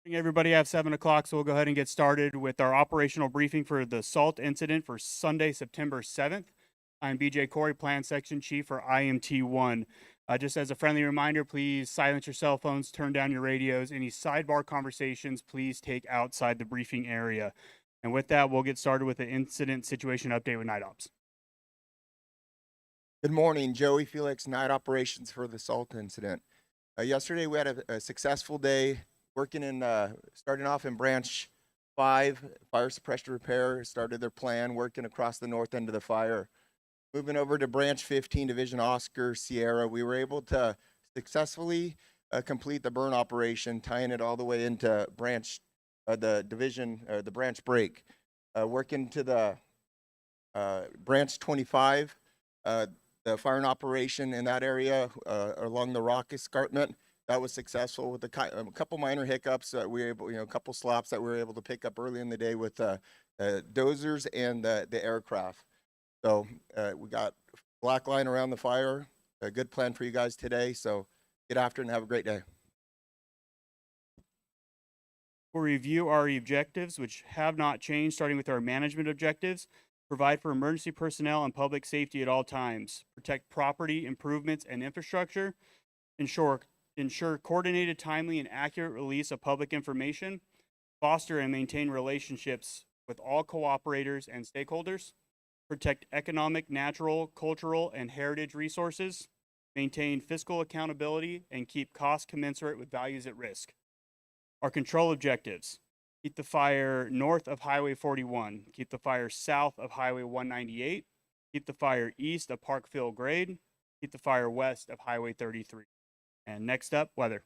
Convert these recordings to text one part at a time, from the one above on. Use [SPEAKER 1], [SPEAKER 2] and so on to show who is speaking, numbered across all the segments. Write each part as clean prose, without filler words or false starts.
[SPEAKER 1] Morning, everybody. I have 7 o'clock, so we'll go ahead and get started with our operational briefing for the SALT incident for Sunday, September 7th. I'm BJ Corey, Plan Section Chief for IMT1. Just as a friendly reminder, please silence your cell phones, turn down your radios. Any sidebar conversations, please take outside the briefing area. And with that, we'll get started with the incident situation update with Night Ops.
[SPEAKER 2] Good morning, Joey Felix, night operations for the SALT incident. Yesterday we had a successful day working in, starting off in branch 5, fire suppression repair, started their plan, working across the north end of the fire. Moving over to branch 15, division Oscar Sierra, we were able to successfully complete the burn operation, tying it all the way into branch, the division, the branch break. Working to the branch 25, the firing operation in that area along the rock escarpment, that was successful with a couple minor hiccups that we were able, a couple slops that we were able to pick up early in the day with dozers and the aircraft. So we got black line around the fire. A good plan for you guys today. So get after it and have a great day.
[SPEAKER 1] We'll review our objectives, which have not changed, starting with our management objectives. Provide for emergency personnel and public safety at all times. Protect property, improvements, and infrastructure. Ensure coordinated, timely, and accurate release of public information. Foster and maintain relationships with all cooperators and stakeholders. Protect economic, natural, cultural, and heritage resources. Maintain fiscal accountability and keep costs commensurate with values at risk. Our control objectives: keep the fire north of Highway 41, keep the fire south of Highway 198, keep the fire east of Parkville Grade, keep the fire west of Highway 33. And next up, weather.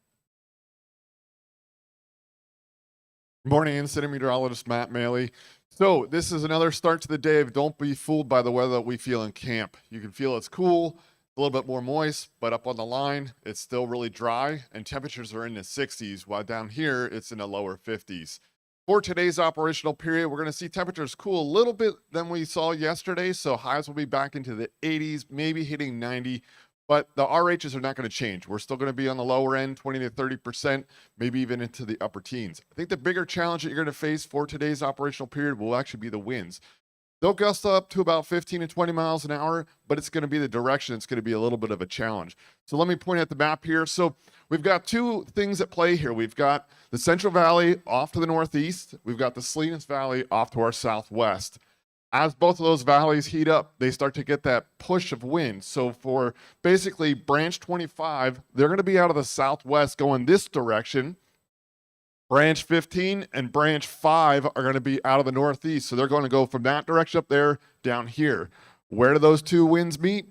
[SPEAKER 3] Good morning, Incident Meteorologist Matt Maley. So this is another start to the day of don't be fooled by the weather that we feel in camp. You can feel it's cool, a little bit more moist, but up on the line, it's still really dry, and temperatures are in the 60s, while down here, it's in the lower 50s. For today's operational period, we're going to see temperatures cool a little bit than we saw yesterday, so highs will be back into the 80s, maybe hitting 90, but the RHs are not going to change. We're still going to be on the lower end, 20 to 30%, maybe even into the upper teens. I think the bigger challenge that you're going to face for today's operational period will actually be the winds. They'll gust up to about 15 to 20 miles an hour, but it's going to be the direction. It's going to be a little bit of a challenge. So let me point at the map here. So we've got two things at play here. We've got the Central Valley off to the northeast. We've got the Salinas Valley off to our southwest. As both of those valleys heat up, they start to get that push of wind. So for basically branch 25, they're going to be out of the southwest going this direction. Branch 15 and branch 5 are going to be out of the northeast. So they're going to go from that direction up there down here. Where do those two winds meet?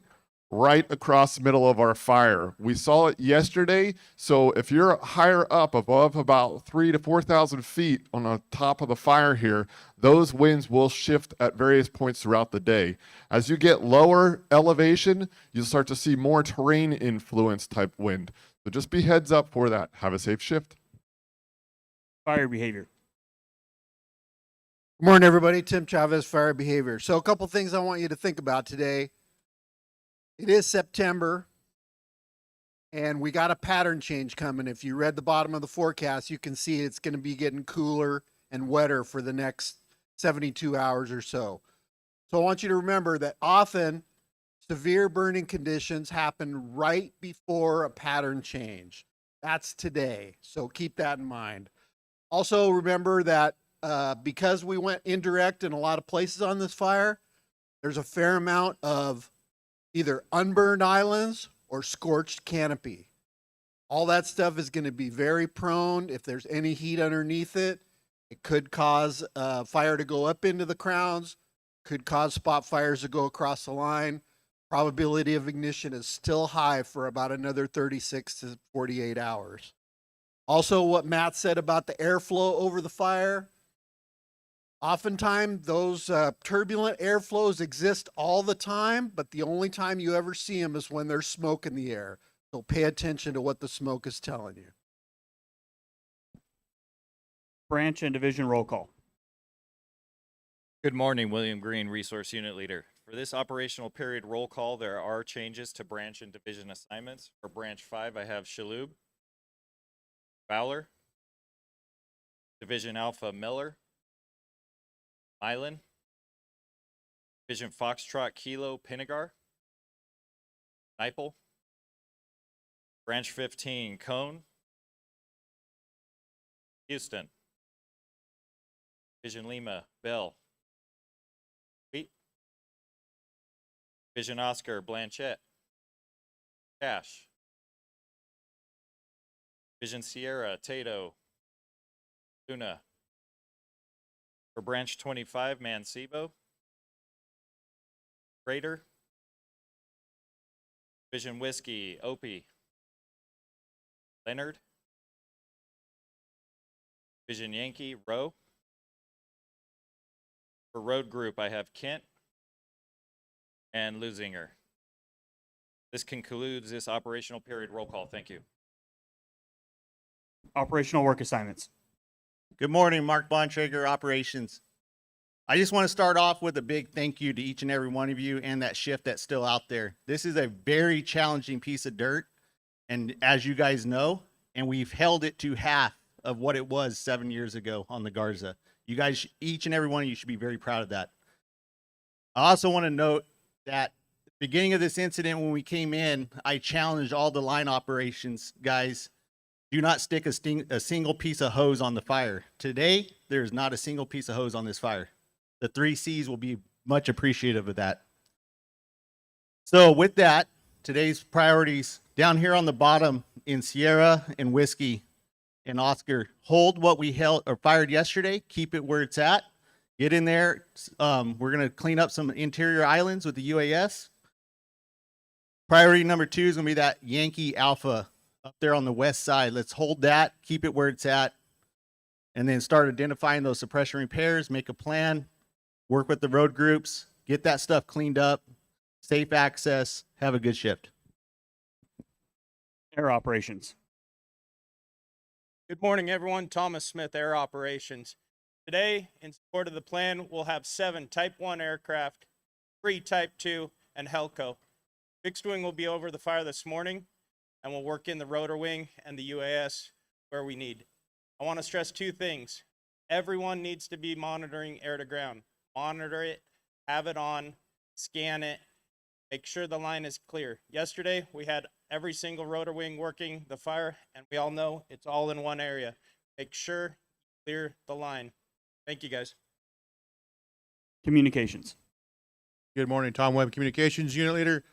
[SPEAKER 3] Right across the middle of our fire. We saw it yesterday. So if you're higher up, above about 3,000 to 4,000 feet on the top of the fire here, those winds will shift at various points throughout the day. As you get lower elevation, you'll start to see more terrain influence type wind. So just be heads up for that. Have a safe shift.
[SPEAKER 1] Fire behavior.
[SPEAKER 4] Good morning, everybody. Tim Chavez, Fire Behavior. So a couple things I want you to think about today. It is September, and we got a pattern change coming. If you read the bottom of the forecast, you can see it's going to be getting cooler and wetter for the next 72 hours or so. So I want you to remember that often severe burning conditions happen right before a pattern change. That's today, so keep that in mind. Also remember that because we went indirect in a lot of places on this fire, there's a fair amount of either unburned islands or scorched canopy. All that stuff is going to be very prone. If there's any heat underneath it, it could cause fire to go up into the crowns, could cause spot fires to go across the line. Probability of ignition is still high for about another 36 to 48 hours. Also, what Matt said about the airflow over the fire, oftentimes those turbulent airflows exist all the time, but the only time you ever see them is when there's smoke in the air. So pay attention to what the smoke is telling you.
[SPEAKER 1] Branch and division roll call.
[SPEAKER 5] Good morning, William Green, Resource Unit Leader. For this operational period roll call, there are changes to branch and division assignments. For branch 5, I have Shaloub, Fowler, Division Alpha Miller, Milan, Division Foxtrot Kilo Pinagar, Nipel, Branch 15 Cone, Houston, Division Lima Bell, Wheat, Division Oscar Blanchette, Cash, Division Sierra Tato, Luna, for Branch 25 Mancebo, Raider, Division Whiskey Opie, Leonard, Division Yankee Rowe. For Road Group, I have Kent and Luzinger. This concludes this operational period roll call. Thank you.
[SPEAKER 1] Operational work assignments.
[SPEAKER 6] Good morning, Mark Bontrager, Operations. I just want to start off with a big thank you to each and every one of you and that shift that's still out there. This is a very challenging piece of dirt, and as you guys know, and we've held it to half of what it was 7 years ago on the Garza. You guys, each and every one of you should be very proud of that. I also want to note that at the beginning of this incident, when we came in, I challenged all the line operations guys, do not stick a single piece of hose on the fire. Today, there's not a single piece of hose on this fire. The 3 C's will be much appreciative of that. So with that, today's priorities down here on the bottom in Sierra and Whiskey and Oscar, hold what we held or fired yesterday, keep it where it's at. Get in there. We're going to clean up some interior islands with the UAS. Priority number 2 is going to be that Yankee Alpha up there on the west side. Let's hold that, keep it where it's at, and then start identifying those suppression repairs, make a plan, work with the road groups, get that stuff cleaned up, safe access, have a good shift.
[SPEAKER 1] Air operations.
[SPEAKER 7] Good morning, everyone. Thomas Smith, Air Operations. Today, in support of the plan, we'll have 7 Type 1 aircraft, 3 Type 2, and Helco. Fixed wing will be over the fire this morning, and we'll work in the rotor wing and the UAS where we need. I want to stress 2 things. Everyone needs to be monitoring air to ground. Monitor it, have it on, scan it, make sure the line is clear. Yesterday, we had every single rotor wing working the fire, and we all know it's all in one area. Make sure you clear the line. Thank you, guys.
[SPEAKER 1] Communications.
[SPEAKER 8] Good morning, Tom Webb, Communications Unit Leader.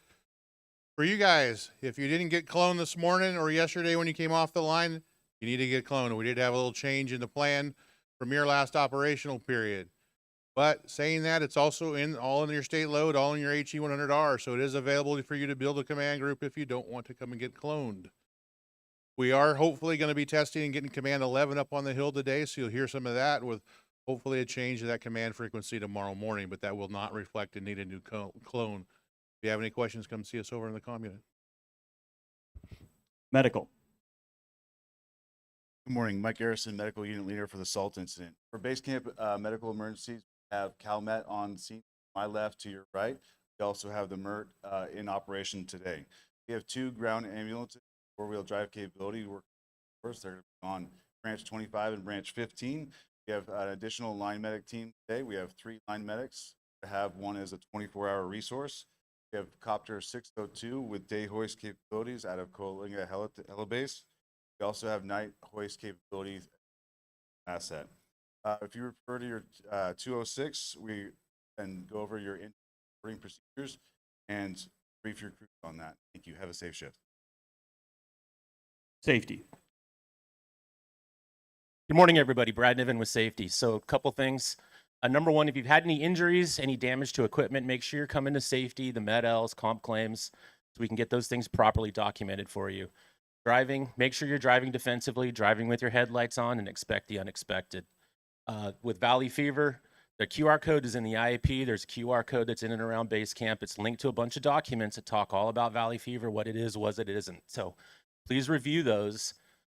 [SPEAKER 8] For you guys, if you didn't get cloned this morning or yesterday when you came off the line, you need to get cloned. We did have a little change in the plan from your last operational period. But saying that, it's also all in your state load, all in your HE100R, so it is available for you to build a command group if you don't want to come and get cloned. We are hopefully going to be testing and getting Command 11 up on the hill today, so you'll hear some of that with hopefully a change to that command frequency tomorrow morning, but that will not reflect a need a new clone. If you have any questions, come see us over in the comm unit.
[SPEAKER 1] Medical.
[SPEAKER 9] Good morning, Mike Garrison, Medical Unit Leader for the SALT incident. For base camp medical emergencies, we have CalMet on scene, to my left to your right. We also have the MERT in operation today. We have 2 ground ambulances, 4-wheel drive capability. First, they're on branch 25 and branch 15. We have an additional line medic team today. We have 3 line medics. We have one as a 24-hour resource. We have Copter 602 with day hoist capabilities out of Coalinga Helibase. We also have night hoist capabilities asset. If you refer to your 206, we can go over your operating procedures and brief your crew on that. Thank you. Have a safe shift.
[SPEAKER 1] Safety.
[SPEAKER 10] Good morning, everybody. Brad Niven with Safety. So a couple things. Number 1, if you've had any injuries, any damage to equipment, make sure you're coming to Safety, the Med-Ls, comp claims, so we can get those things properly documented for you. Driving, make sure you're driving defensively, driving with your headlights on, and expect the unexpected. With Valley Fever, the QR code is in the IAP. There's a QR code that's in and around base camp. It's linked to a bunch of documents that talk all about Valley Fever, what it is, what it isn't. So please review those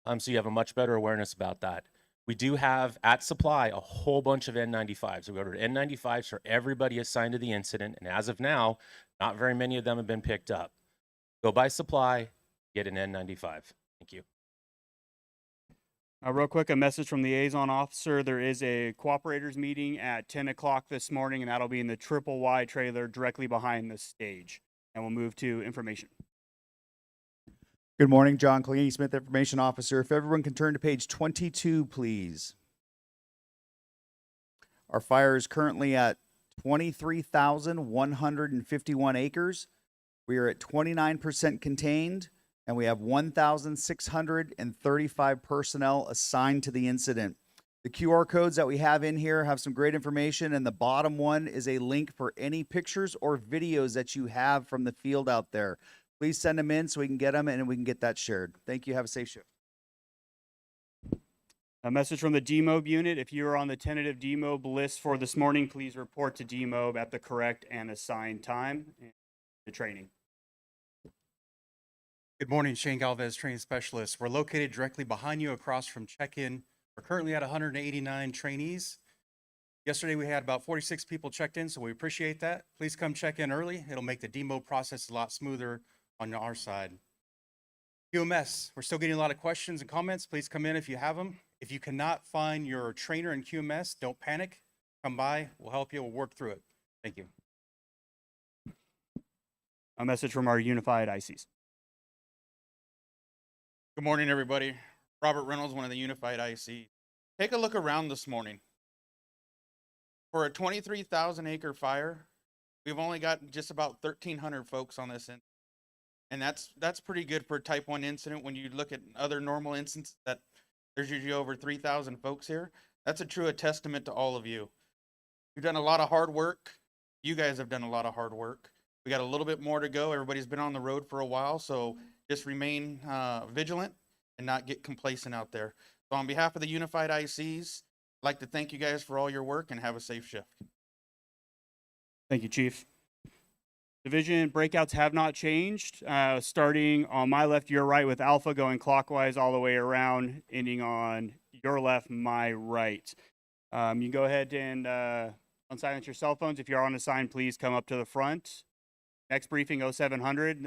[SPEAKER 10] so you have a much better awareness about that. We do have at supply a whole bunch of N95s. We ordered N95s for everybody assigned to the incident, and as of now, not very many of them have been picked up. Go by supply, get an N95. Thank you.
[SPEAKER 1] Real quick, a message from the liaison officer. There is a cooperators meeting at 10 o'clock this morning, and that'll be in the triple Y trailer directly behind the stage. And we'll move to information.
[SPEAKER 11] Good morning, John Cleany, Smith Information Officer. If everyone can turn to page 22, please. Our fire is currently at 23,151 acres. We are at 29% contained, and we have 1,635 personnel assigned to the incident. The QR codes that we have in here have some great information, and the bottom one is a link for any pictures or videos that you have from the field out there. Please send them in so we can get them and we can get that shared. Thank you. Have a safe shift.
[SPEAKER 1] A message from the DMOB unit. If you are on the tentative DMOB list for this morning, please report to DMOB at the correct and assigned time and the training.
[SPEAKER 12] Good morning, Shane Galvez, training specialist. We're located directly behind you across from check-in. We're currently at 189 trainees. Yesterday, we had about 46 people checked in, so we appreciate that. Please come check in early. It'll make the DMO process a lot smoother on our side. QMS, we're still getting a lot of questions and comments. Please come in if you have them. If you cannot find your trainer in QMS, don't panic. Come by, we'll help you, we'll work through it. Thank you.
[SPEAKER 1] A message from our unified ICs.
[SPEAKER 7] Good morning, everybody. Robert Reynolds, one of the Unified IC. Take a look around this morning. For a 23,000 acre fire, we've only got just about 1,300 folks on this end. And that's pretty good for a type 1 incident. When you look at other normal instances that there's usually over 3,000 folks here, that's a true testament to all of you. You've done a lot of hard work. You guys have done a lot of hard work. We got a little bit more to go. Everybody's been on the road for a while, so just remain vigilant and not get complacent out there. So on behalf of the Unified ICs, I'd like to thank you guys for all your work and have a safe shift.
[SPEAKER 1] Thank you, Chief. Division breakouts have not changed. Starting on my left, your right, with Alpha going clockwise all the way around, ending on your left, my right. You can go ahead and unsilence your cell phones. If you're on a sign, please come up to the front. Next briefing, 0700, and